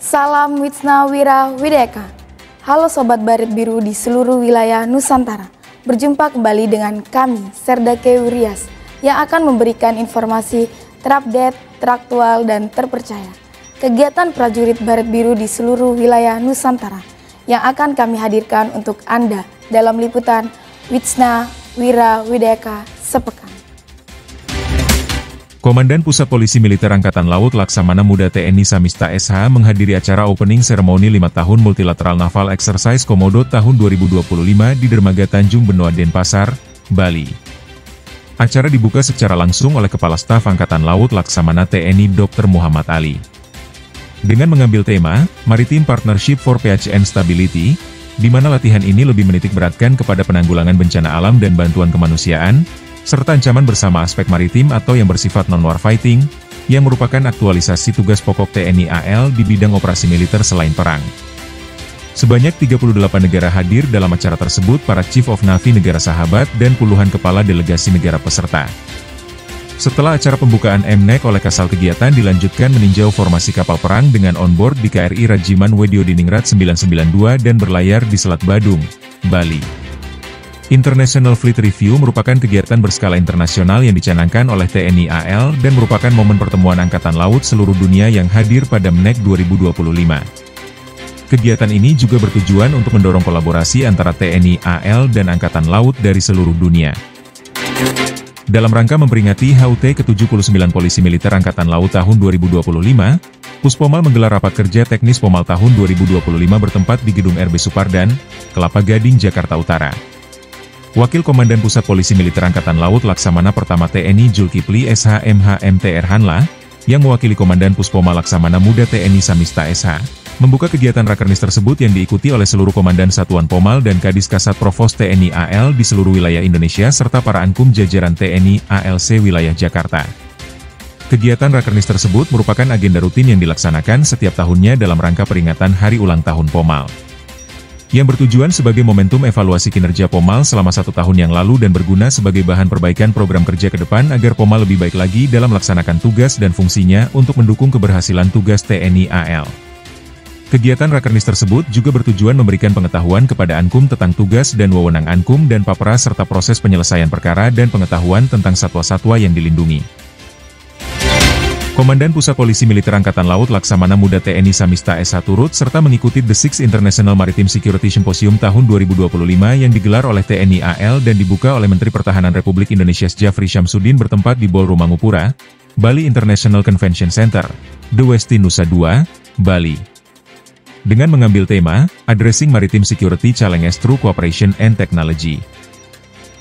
Salam Wisna Wira Wideka. Halo Sobat Baret Biru di seluruh wilayah Nusantara. Berjumpa kembali dengan kami, Serdake Wirias, yang akan memberikan informasi terupdate, teraktual, dan terpercaya. Kegiatan prajurit Baret Biru di seluruh wilayah Nusantara yang akan kami hadirkan untuk Anda dalam liputan Wisna Wira Wideka sepekan. Komandan Pusat Polisi Militer Angkatan Laut Laksamana Muda TNI Samista SH menghadiri acara opening seremoni 5 tahun Multilateral Naval Exercise Komodo tahun 2025 di Dermaga Tanjung Benoa Denpasar, Bali. Acara dibuka secara langsung oleh Kepala Staf Angkatan Laut Laksamana TNI Dr. Muhammad Ali. Dengan mengambil tema, Maritime Partnership for Peace and Stability, di mana latihan ini lebih menitik beratkan kepada penanggulangan bencana alam dan bantuan kemanusiaan, serta ancaman bersama aspek maritim atau yang bersifat non-war fighting, yang merupakan aktualisasi tugas pokok TNI AL di bidang operasi militer selain perang. Sebanyak 38 negara hadir dalam acara tersebut, para Chief of Navy negara sahabat dan puluhan kepala delegasi negara peserta. Setelah acara pembukaan MNEC oleh Kasal kegiatan dilanjutkan meninjau formasi kapal perang dengan onboard di KRI Rajiman Wediodiningrat 992 dan berlayar di Selat Badung, Bali. International Fleet Review merupakan kegiatan berskala internasional yang dicanangkan oleh TNI AL dan merupakan momen pertemuan Angkatan Laut seluruh dunia yang hadir pada MNEC 2025. Kegiatan ini juga bertujuan untuk mendorong kolaborasi antara TNI AL dan Angkatan Laut dari seluruh dunia. Dalam rangka memperingati HUT ke-79 Polisi Militer Angkatan Laut tahun 2025, Puspomal menggelar rapat kerja teknis Pomal tahun 2025 bertempat di Gedung RB Supardan, Kelapa Gading, Jakarta Utara. Wakil Komandan Pusat Polisi Militer Angkatan Laut Laksamana Pertama TNI Julkipli SH MHMTR Hanla, yang mewakili Komandan Puspoma Laksamana Muda TNI Samista SH, membuka kegiatan Rakernis tersebut yang diikuti oleh seluruh Komandan Satuan Pomal dan Kadis Kasat Provos TNI AL di seluruh wilayah Indonesia serta para Ankum jajaran TNI ALC wilayah Jakarta. Kegiatan Rakernis tersebut merupakan agenda rutin yang dilaksanakan setiap tahunnya dalam rangka peringatan Hari Ulang Tahun Pomal, yang bertujuan sebagai momentum evaluasi kinerja Pomal selama 1 tahun yang lalu dan berguna sebagai bahan perbaikan program kerja ke depan agar Pomal lebih baik lagi dalam melaksanakan tugas dan fungsinya untuk mendukung keberhasilan tugas TNI AL. Kegiatan Rakernis tersebut juga bertujuan memberikan pengetahuan kepada Ankum tentang tugas dan wewenang Ankum dan Papra serta proses penyelesaian perkara dan pengetahuan tentang satwa-satwa yang dilindungi. Komandan Pusat Polisi Militer Angkatan Laut Laksamana Muda TNI Samista SH turut serta mengikuti The Sixth International Maritime Security Symposium tahun 2025 yang digelar oleh TNI AL dan dibuka oleh Menteri Pertahanan Republik Indonesia Jafri Syamsuddin bertempat di Ballroom Mangupura, Bali International Convention Center, The Westin Nusa Dua, Bali. Dengan mengambil tema, Addressing Maritime Security Challenges Through Cooperation and Technology.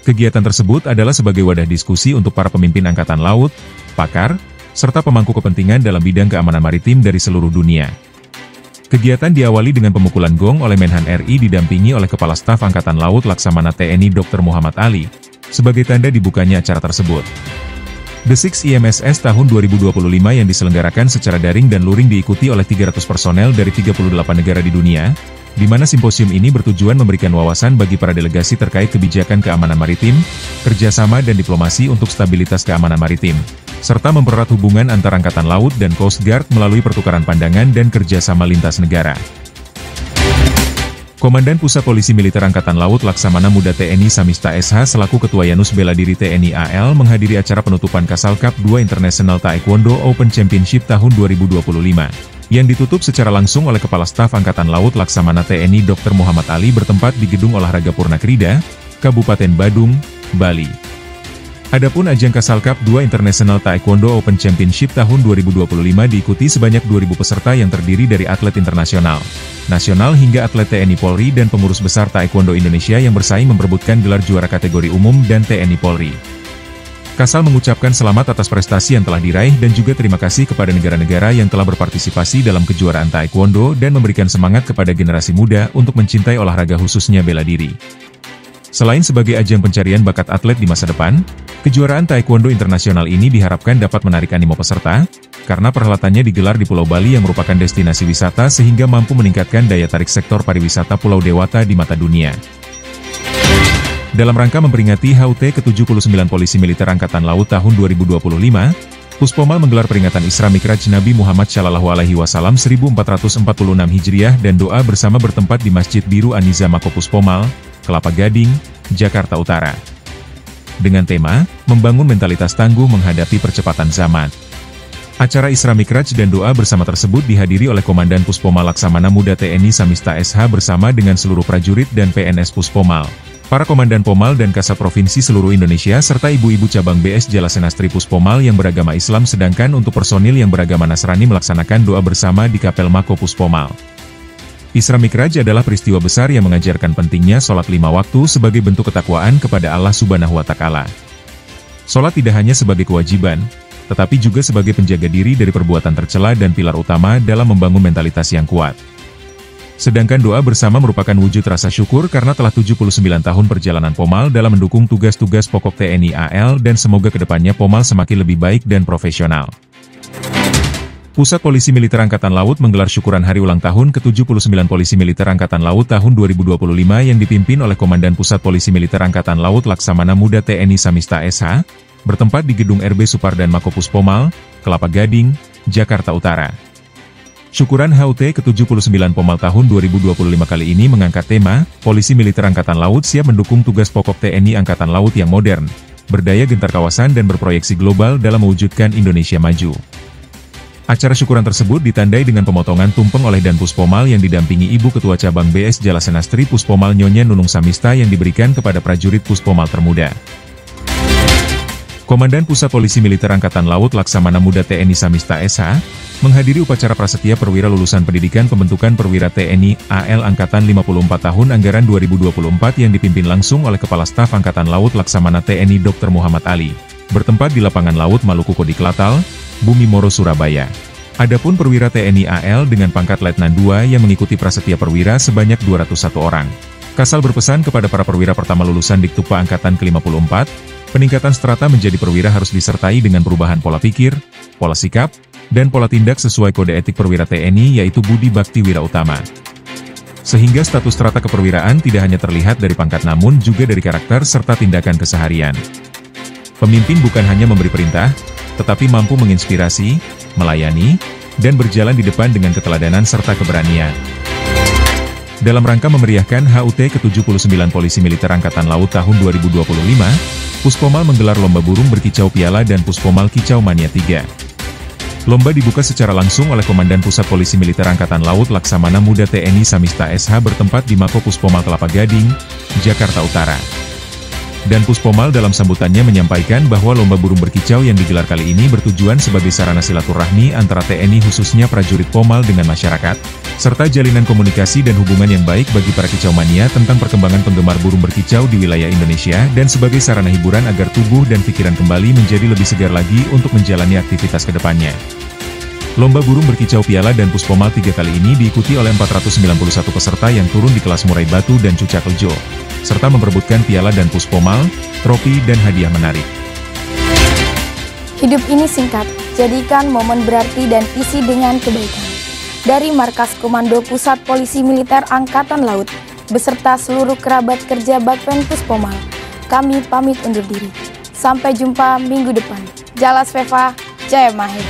Kegiatan tersebut adalah sebagai wadah diskusi untuk para pemimpin Angkatan Laut, pakar, serta pemangku kepentingan dalam bidang keamanan maritim dari seluruh dunia. Kegiatan diawali dengan pemukulan gong oleh Menhan RI didampingi oleh Kepala Staf Angkatan Laut Laksamana TNI Dr. Muhammad Ali, sebagai tanda dibukanya acara tersebut. The Sixth IMSS tahun 2025 yang diselenggarakan secara daring dan luring diikuti oleh 300 personel dari 38 negara di dunia, di mana simposium ini bertujuan memberikan wawasan bagi para delegasi terkait kebijakan keamanan maritim, kerjasama dan diplomasi untuk stabilitas keamanan maritim, serta mempererat hubungan antar Angkatan Laut dan Coast Guard melalui pertukaran pandangan dan kerjasama lintas negara. Komandan Pusat Polisi Militer Angkatan Laut Laksamana Muda TNI Samista SH selaku Ketua Yanus Bela Diri TNI AL menghadiri acara penutupan Kasal Cup 2 International Taekwondo Open Championship tahun 2025, yang ditutup secara langsung oleh Kepala Staf Angkatan Laut Laksamana TNI Dr. Muhammad Ali bertempat di Gedung Olahraga Purnakrida, Kabupaten Badung, Bali. Adapun ajang Kasal Cup 2 International Taekwondo Open Championship tahun 2025 diikuti sebanyak 2.000 peserta yang terdiri dari atlet internasional, nasional hingga atlet TNI Polri dan pengurus besar Taekwondo Indonesia yang bersaing memperebutkan gelar juara kategori umum dan TNI Polri. Kasal mengucapkan selamat atas prestasi yang telah diraih dan juga terima kasih kepada negara-negara yang telah berpartisipasi dalam kejuaraan Taekwondo dan memberikan semangat kepada generasi muda untuk mencintai olahraga khususnya bela diri. Selain sebagai ajang pencarian bakat atlet di masa depan, kejuaraan Taekwondo internasional ini diharapkan dapat menarik animo peserta, karena perhelatannya digelar di Pulau Bali yang merupakan destinasi wisata sehingga mampu meningkatkan daya tarik sektor pariwisata Pulau Dewata di mata dunia. Dalam rangka memperingati HUT ke-79 Polisi Militer Angkatan Laut tahun 2025, Puspomal menggelar peringatan Isra Mikraj Nabi Muhammad SAW 1446 Hijriah dan doa bersama bertempat di Masjid Biru Aniza Mako Puspomal, Kelapa Gading, Jakarta Utara. Dengan tema, membangun mentalitas tangguh menghadapi percepatan zaman. Acara Isra Mikraj dan doa bersama tersebut dihadiri oleh Komandan Puspomal Laksamana Muda TNI Samista SH bersama dengan seluruh prajurit dan PNS Puspomal, para Komandan Pomal dan Kasat Provinsi seluruh Indonesia serta ibu-ibu cabang BS Jalasenastri Puspomal yang beragama Islam, sedangkan untuk personil yang beragama Nasrani melaksanakan doa bersama di Kapel Mako Puspomal. Isra Mikraj adalah peristiwa besar yang mengajarkan pentingnya sholat 5 waktu sebagai bentuk ketakwaan kepada Allah Subhanahu wa Ta'ala. Sholat tidak hanya sebagai kewajiban, tetapi juga sebagai penjaga diri dari perbuatan tercela dan pilar utama dalam membangun mentalitas yang kuat. Sedangkan doa bersama merupakan wujud rasa syukur karena telah 79 tahun perjalanan Pomal dalam mendukung tugas-tugas pokok TNI AL dan semoga kedepannya Pomal semakin lebih baik dan profesional. Pusat Polisi Militer Angkatan Laut menggelar syukuran hari ulang tahun ke-79 Polisi Militer Angkatan Laut tahun 2025 yang dipimpin oleh Komandan Pusat Polisi Militer Angkatan Laut Laksamana Muda TNI Samista SH, bertempat di Gedung RB Supardan Mako Puspomal, Kelapa Gading, Jakarta Utara. Syukuran HUT ke-79 Pomal tahun 2025 kali ini mengangkat tema, Polisi Militer Angkatan Laut siap mendukung tugas pokok TNI Angkatan Laut yang modern, berdaya gentar kawasan dan berproyeksi global dalam mewujudkan Indonesia maju. Acara syukuran tersebut ditandai dengan pemotongan tumpeng oleh Dan Puspomal yang didampingi Ibu Ketua Cabang BS Jalasenastri Puspomal Nyonya Nunung Samista yang diberikan kepada prajurit Puspomal termuda. Komandan Pusat Polisi Militer Angkatan Laut Laksamana Muda TNI Samista SH, menghadiri upacara prasetya perwira lulusan pendidikan pembentukan perwira TNI AL Angkatan 54 tahun anggaran 2024 yang dipimpin langsung oleh Kepala Staf Angkatan Laut Laksamana TNI Dr. Muhammad Ali, bertempat di Lapangan Laut Maluku Kodi Klatal, Bumi Moro, Surabaya. Adapun perwira TNI AL dengan pangkat Letnan II yang mengikuti prasetya perwira sebanyak 201 orang. Kasal berpesan kepada para perwira pertama lulusan Diktupa Angkatan ke-54, peningkatan strata menjadi perwira harus disertai dengan perubahan pola pikir, pola sikap, dan pola tindak sesuai kode etik perwira TNI yaitu Budi Bakti Wira Utama. Sehingga status strata keperwiraan tidak hanya terlihat dari pangkat namun juga dari karakter serta tindakan keseharian. Pemimpin bukan hanya memberi perintah, tetapi mampu menginspirasi, melayani, dan berjalan di depan dengan keteladanan serta keberanian. Dalam rangka memeriahkan HUT ke-79 Polisi Militer Angkatan Laut tahun 2025, Puspomal menggelar lomba burung berkicau piala dan Puspomal Kicau Mania 3. Lomba dibuka secara langsung oleh Komandan Pusat Polisi Militer Angkatan Laut Laksamana Muda TNI Samista SH bertempat di Mako Puspomal Kelapa Gading, Jakarta Utara. Dan Puspomal dalam sambutannya menyampaikan bahwa lomba burung berkicau yang digelar kali ini bertujuan sebagai sarana silaturahmi antara TNI khususnya prajurit Pomal dengan masyarakat, serta jalinan komunikasi dan hubungan yang baik bagi para kicau mania tentang perkembangan penggemar burung berkicau di wilayah Indonesia dan sebagai sarana hiburan agar tubuh dan pikiran kembali menjadi lebih segar lagi untuk menjalani aktivitas ke depannya. Lomba burung berkicau piala dan Puspomal 3 kali ini diikuti oleh 491 peserta yang turun di kelas murai batu dan cucak lejo, serta memperebutkan piala dan Puspomal, trofi dan hadiah menarik. Hidup ini singkat, jadikan momen berarti dan isi dengan kebaikan. Dari Markas Komando Pusat Polisi Militer Angkatan Laut, beserta seluruh kerabat kerja Bakpen Puspomal, kami pamit undur diri. Sampai jumpa minggu depan. Jalas Veva, Jaya Mahir.